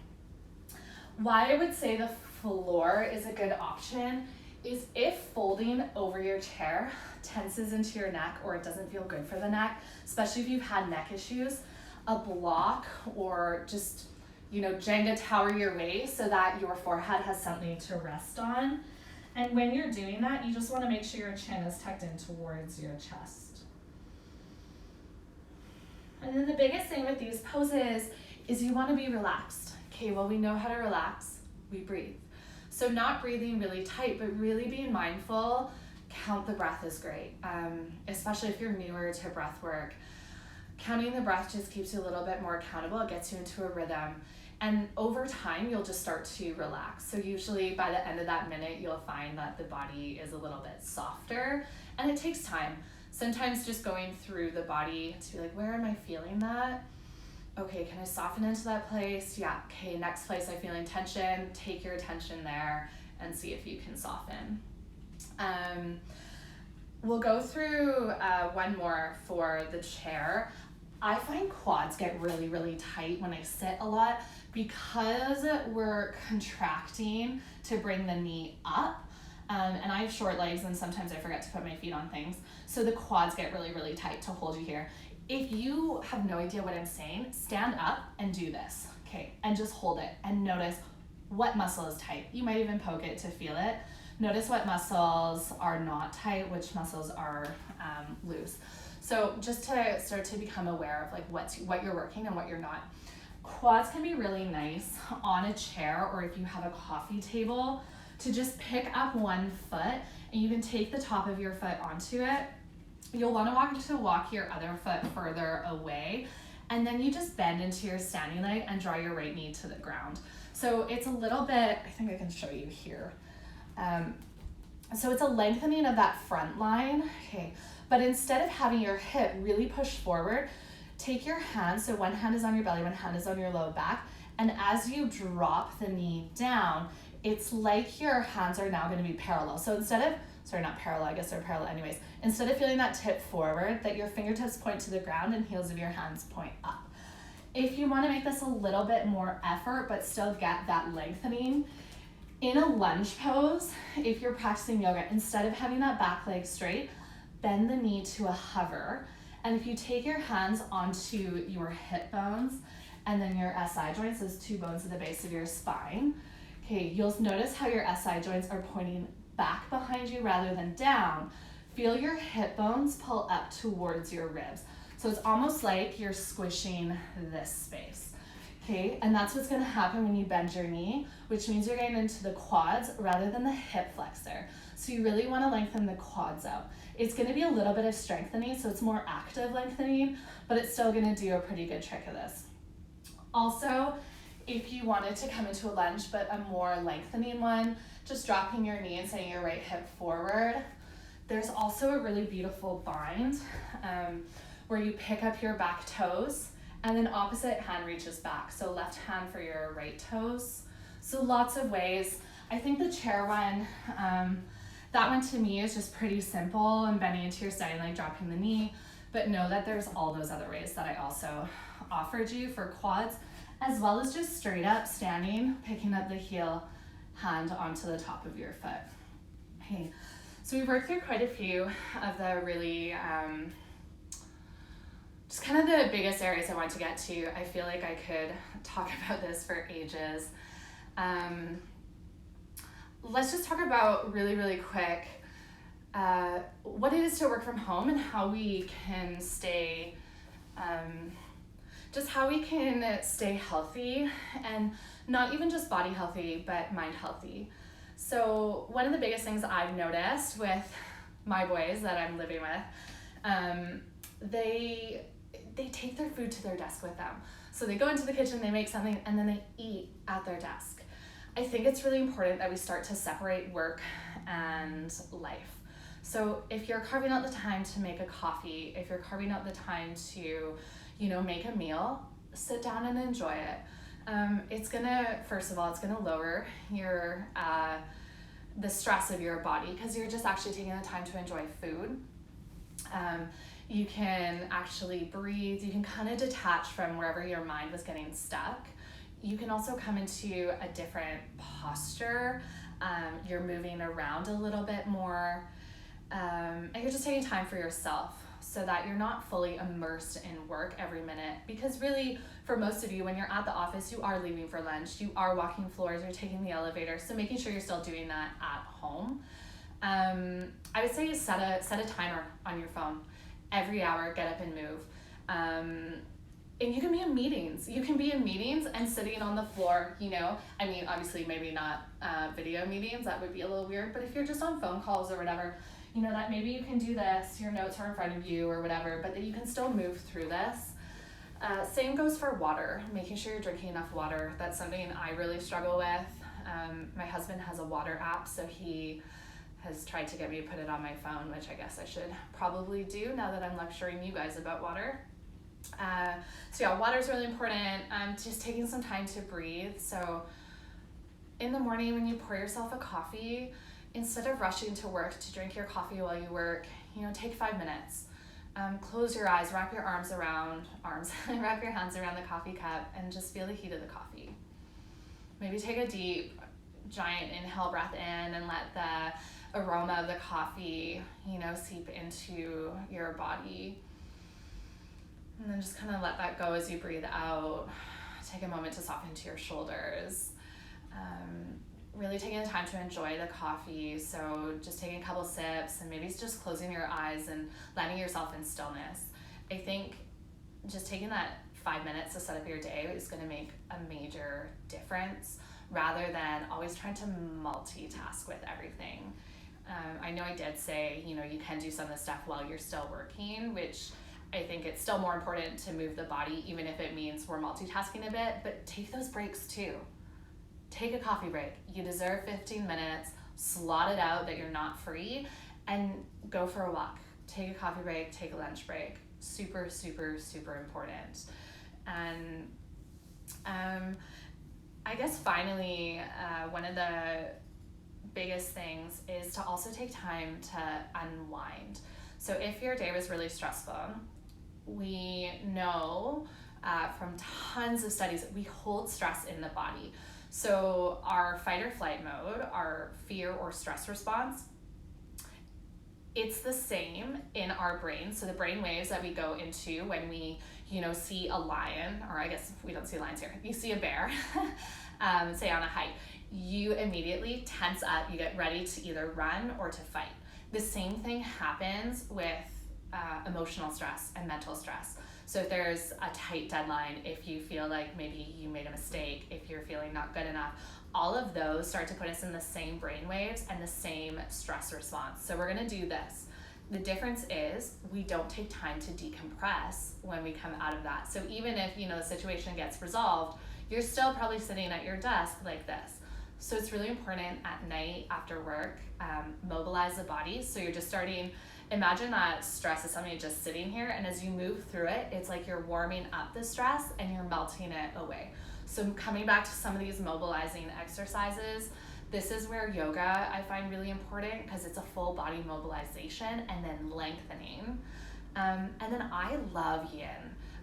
Why I would say the floor is a good option is if folding over your chair tenses into your neck or it doesn't feel good for the neck, especially if you've had neck issues, a block or just, Jenga tower your way so that your forehead has something to rest on. And when you're doing that, you just want to make sure your chin is tucked in towards your chest. And then the biggest thing with these poses is you want to be relaxed. Okay, well, we know how to relax, we breathe. So not breathing really tight, but really being mindful. Count the breath is great, especially if you're newer to breath work. Counting the breath just keeps you a little bit more accountable. It gets you into a rhythm. And over time, you'll just start to relax. So usually by the end of that minute, you'll find that the body is a little bit softer, and it takes time. Sometimes just going through the body to be like, where am I feeling that? Okay, can I soften into that place? Yeah, okay, next place I'm feeling tension. Take your attention there and see if you can soften. We'll go through one more for the chair. I find quads get really, really tight when I sit a lot because we're contracting to bring the knee up. And I have short legs and sometimes I forget to put my feet on things. So the quads get really, really tight to hold you here. If you have no idea what I'm saying, stand up and do this, okay? And just hold it and notice what muscle is tight. You might even poke it to feel it. Notice what muscles are not tight, which muscles are loose. So just to start to become aware of like what you're working and what you're not. Quads can be really nice on a chair or if you have a coffee table to just pick up one foot and you can take the top of your foot onto it. You'll want to walk your other foot further away, and then you just bend into your standing leg and draw your right knee to the ground. So it's a little bit, I think I can show you here. So it's a lengthening of that front line, okay? But instead of having your hip really push forward, take your hands, so one hand is on your belly, one hand is on your low back, and as you drop the knee down, it's like your hands are now going to be parallel. So instead of, sorry, not parallel, I guess they're parallel anyways. Instead of feeling that tip forward, that your fingertips point to the ground and heels of your hands point up. If you want to make this a little bit more effort, but still get that lengthening, in a lunge pose, if you're practicing yoga, instead of having that back leg straight, bend the knee to a hover. And if you take your hands onto your hip bones and then your SI joints, those two bones at the base of your spine, okay, you'll notice how your SI joints are pointing back behind you rather than down. Feel your hip bones pull up towards your ribs. So it's almost like you're squishing this space, okay? And that's what's gonna happen when you bend your knee, which means you're getting into the quads rather than the hip flexor. So you really wanna lengthen the quads out. It's gonna be a little bit of strengthening, so it's more active lengthening, but it's still gonna do a pretty good trick of this. Also, if you wanted to come into a lunge, but a more lengthening one, just dropping your knee and setting your right hip forward. There's also a really beautiful bind where you pick up your back toes and then opposite hand reaches back. So left hand for your right toes. So lots of ways. I think the chair one, that one to me is just pretty simple and bending into your standing leg, dropping the knee, but know that there's all those other ways that I also offered you for quads, as well as just straight up standing, picking up the heel hand onto the top of your foot. Okay, so we've worked through quite a few of the really, just kind of the biggest areas I want to get to. I feel like I could talk about this for ages. Let's just talk about really, really quick what it is to work from home and how we can stay just how we can stay healthy, and not even just body healthy, but mind healthy. So one of the biggest things I've noticed with my boys that I'm living with, they take their food to their desk with them. So they go into the kitchen, they make something, and then they eat at their desk. I think it's really important that we start to separate work and life. So if you're carving out the time to make a coffee, if you're carving out the time to, make a meal, sit down and enjoy it. It's gonna, first of all, it's gonna lower your the stress of your body, because you're just actually taking the time to enjoy food. You can actually breathe. You can kind of detach from wherever your mind was getting stuck. You can also come into a different posture. You're moving around a little bit more. And you're just taking time for yourself so that you're not fully immersed in work every minute. Because really, for most of you, when you're at the office, you are leaving for lunch, you are walking floors, you're taking the elevator. So making sure you're still doing that at home. I would say set a timer on your phone. Every hour, get up and move. And you can be in meetings. You can be in meetings and sitting on the floor, I mean, obviously maybe not video meetings, that would be a little weird, but if you're just on phone calls or whatever, that maybe you can do this, your notes are in front of you or whatever, but that you can still move through this. Same goes for water, making sure you're drinking enough water. That's something I really struggle with. My husband has a water app, so he has tried to get me to put it on my phone, which I guess I should probably do now that I'm lecturing you guys about water. So yeah, water is really important. Just taking some time to breathe. So in the morning when you pour yourself a coffee, instead of rushing to work to drink your coffee while you work, take 5 minutes. Close your eyes, wrap your hands around the coffee cup and just feel the heat of the coffee. Maybe take a deep, giant inhale breath in and let the aroma of the coffee, seep into your body. And then just kind of let that go as you breathe out. Take a moment to soften into your shoulders. Really taking the time to enjoy the coffee. So just taking a couple sips and maybe just closing your eyes and letting yourself in stillness. I think just taking that 5 minutes to set up your day is going to make a major difference, rather than always trying to multitask with everything. I know I did say, you can do some of the stuff while you're still working, which I think it's still more important to move the body, even if it means we're multitasking a bit, but take those breaks too. Take a coffee break. You deserve 15 minutes, slot it out that you're not free, and go for a walk. Take a coffee break, take a lunch break. Super, super, super important. And I guess finally, one of the biggest things is to also take time to unwind. So if your day was really stressful, we know from tons of studies that we hold stress in the body. So our fight or flight mode, our fear or stress response, it's the same in our brain. So the brain waves that we go into when we, see a lion, or I guess we don't see lions here, you see a bear, say on a hike, you immediately tense up, you get ready to either run or to fight. The same thing happens with emotional stress and mental stress. So if there's a tight deadline, if you feel like maybe you made a mistake, if you're feeling not good enough, all of those start to put us in the same brain waves and the same stress response. So we're gonna do this. The difference is we don't take time to decompress when we come out of that. So even if the situation gets resolved, you're still probably sitting at your desk like this. So it's really important at night after work, mobilize the body. So you're just starting, imagine that stress is something just sitting here, and as you move through it, it's like you're warming up the stress and you're melting it away. So coming back to some of these mobilizing exercises, this is where yoga I find really important, because it's a full body mobilization and then lengthening. And then I love yin.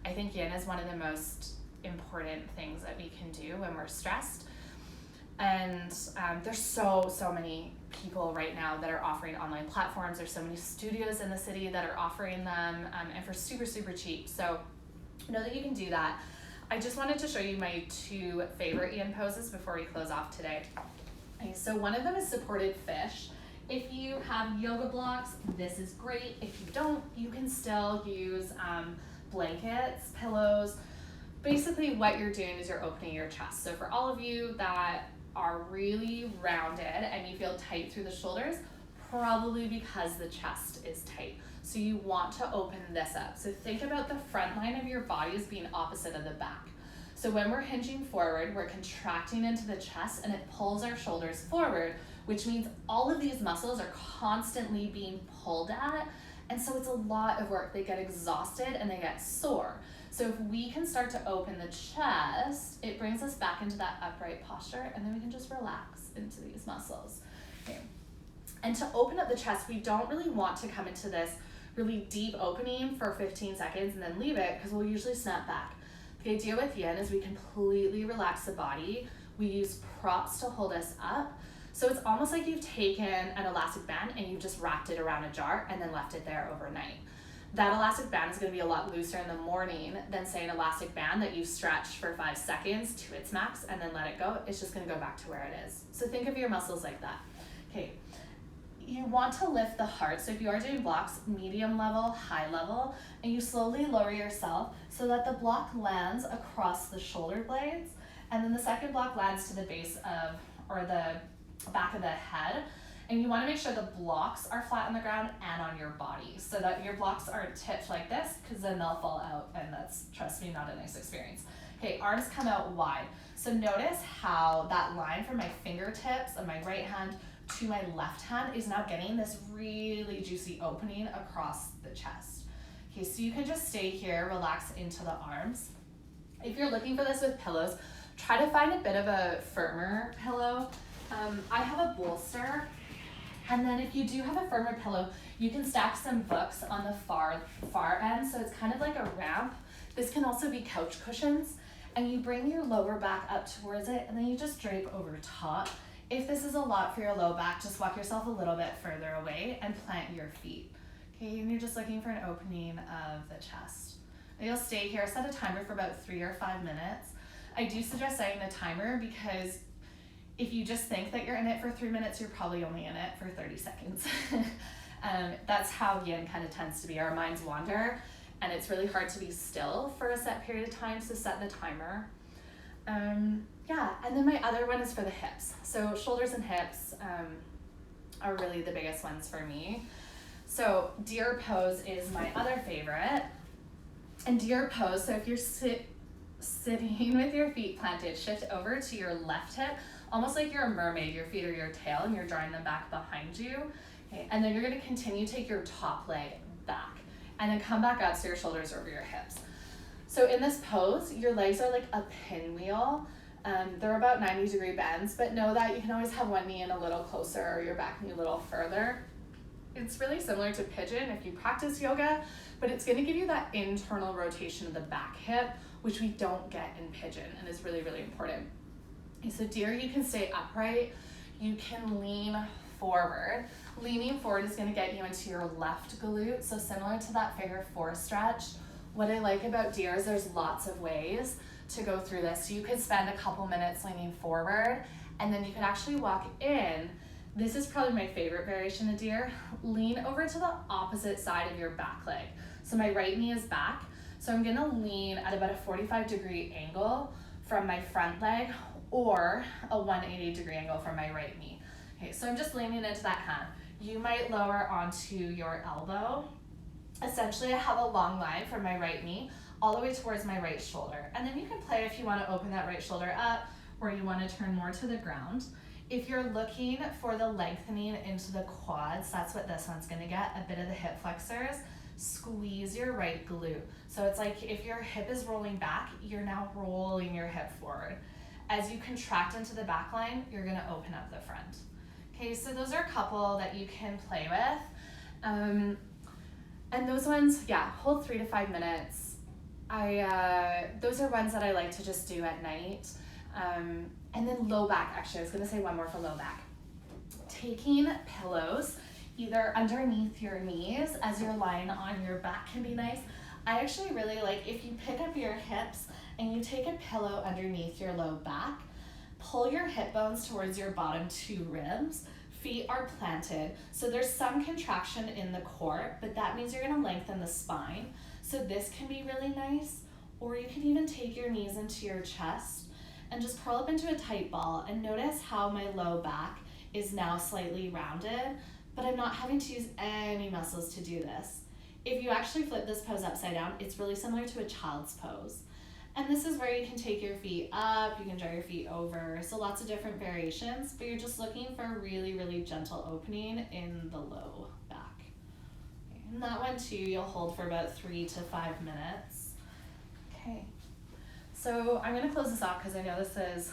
I think yin is one of the most important things that we can do when we're stressed. And there's so many people right now that are offering online platforms. There's so many studios in the city that are offering them, and for super, super cheap. So know that you can do that. I just wanted to show you my 2 favorite yin poses before we close off today. Okay, so one of them is supported fish. If you have yoga blocks, this is great. If you don't, you can still use blankets, pillows. Basically what you're doing is you're opening your chest. So for all of you that are really rounded and you feel tight through the shoulders, probably because the chest is tight. So you want to open this up. So think about the front line of your body as being opposite of the back. So when we're hinging forward, we're contracting into the chest and it pulls our shoulders forward, which means all of these muscles are constantly being pulled at. And so it's a lot of work. They get exhausted and they get sore. So if we can start to open the chest, it brings us back into that upright posture, and then we can just relax into these muscles. Okay. And to open up the chest, we don't really want to come into this really deep opening for 15 seconds and then leave it, because we'll usually snap back. The idea with yin is we completely relax the body. We use props to hold us up. So it's almost like you've taken an elastic band and you've just wrapped it around a jar and then left it there overnight. That elastic band is going to be a lot looser in the morning than, say, an elastic band that you've stretched for 5 seconds to its max and then let it go. It's just going to go back to where it is. So think of your muscles like that. Okay. You want to lift the heart. So if you are doing blocks, medium level, high level, and you slowly lower yourself so that the block lands across the shoulder blades, and then the second block lands to the base of, or the back of the head. And you want to make sure the blocks are flat on the ground and on your body, so that your blocks aren't tipped like this, because then they'll fall out, and that's, trust me, not a nice experience. Okay, arms come out wide. So notice how that line from my fingertips of my right hand to my left hand is now getting this really juicy opening across the chest. Okay, so you can just stay here, relax into the arms. If you're looking for this with pillows, try to find a bit of a firmer pillow. I have a bolster, and then if you do have a firmer pillow, you can stack some books on the far end, so it's kind of like a ramp. This can also be couch cushions, and you bring your lower back up towards it, and then you just drape over top. If this is a lot for your low back, just walk yourself a little bit further away and plant your feet. Okay, and you're just looking for an opening of the chest. And you'll stay here, set a timer for about 3 or 5 minutes. I do suggest setting a timer, because if you just think that you're in it for 3 minutes, you're probably only in it for 30 seconds. That's how yin kind of tends to be. Our minds wander, and it's really hard to be still for a set period of time, so set the timer. Yeah, and then my other one is for the hips. So shoulders and hips are really the biggest ones for me. So deer pose is my other favorite. And deer pose, so if you're sitting with your feet planted, shift over to your left hip, almost like you're a mermaid. Your feet are your tail, and you're drawing them back behind you. Okay, and then you're going to continue to take your top leg back, and then come back up so your shoulders are over your hips. So in this pose, your legs are like a pinwheel. They're about 90-degree bends, but know that you can always have one knee in a little closer or your back knee a little further. It's really similar to pigeon if you practice yoga, but it's going to give you that internal rotation of the back hip, which we don't get in pigeon, and is really, really important. Okay, so deer, you can stay upright. You can lean forward. Leaning forward is going to get you into your left glute, so similar to that figure 4 stretch. What I like about deer is there's lots of ways to go through this. So you could spend a couple minutes leaning forward, and then you could actually walk in. This is probably my favorite variation of deer. Lean over to the opposite side of your back leg. So my right knee is back, so I'm gonna lean at about a 45-degree angle from my front leg, or a 180-degree angle from my right knee. Okay, so I'm just leaning into that hand. You might lower onto your elbow. Essentially, I have a long line from my right knee all the way towards my right shoulder. And then you can play if you want to open that right shoulder up, or you want to turn more to the ground. If you're looking for the lengthening into the quads, that's what this one's going to get, a bit of the hip flexors. Squeeze your right glute. So it's like if your hip is rolling back, you're now rolling your hip forward. As you contract into the back line, you're going to open up the front. Okay, so those are a couple that you can play with. And those ones, yeah, hold 3 to 5 minutes. Those are ones that I like to just do at night. And then low back, actually, I was gonna say one more for low back. Taking pillows either underneath your knees as you're lying on your back can be nice. I actually really like if you pick up your hips and you take a pillow underneath your low back, pull your hip bones towards your bottom 2 ribs. Feet are planted. So there's some contraction in the core, but that means you're gonna lengthen the spine. So this can be really nice, or you can even take your knees into your chest and just curl up into a tight ball, and notice how my low back is now slightly rounded, but I'm not having to use any muscles to do this. If you actually flip this pose upside down, it's really similar to a child's pose. And this is where you can take your feet up, you can draw your feet over. So lots of different variations, but you're just looking for a really, really gentle opening in the low back. And that one too, you'll hold for about 3 to 5 minutes. Okay. So I'm going to close this off because I know this is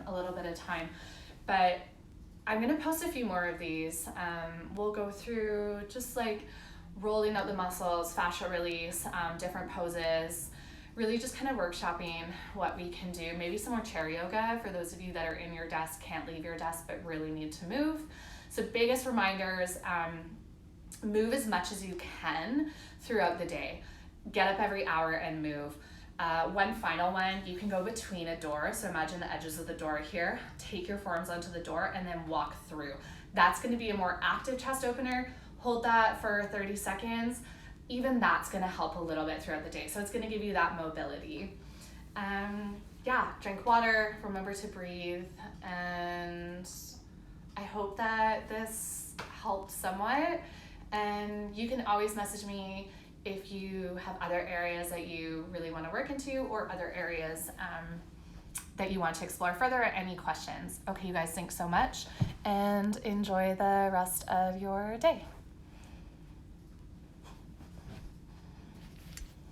a little bit of time, but I'm going to post a few more of these. We'll go through just like rolling out the muscles, fascia release, different poses, really just kind of workshopping what we can do. Maybe some more chair yoga for those of you that are in your desk, can't leave your desk, but really need to move. So biggest reminders, move as much as you can throughout the day. Get up every hour and move. One final one, you can go between a door. So imagine the edges of the door here, take your forearms onto the door and then walk through. That's going to be a more active chest opener. Hold that for 30 seconds. Even that's going to help a little bit throughout the day. So it's going to give you that mobility. Yeah, drink water, remember to breathe. And I hope that this helped somewhat. And you can always message me if you have other areas that you really want to work into or other areas that you want to explore further, or any questions. Okay, you guys, thanks so much and enjoy the rest of your day.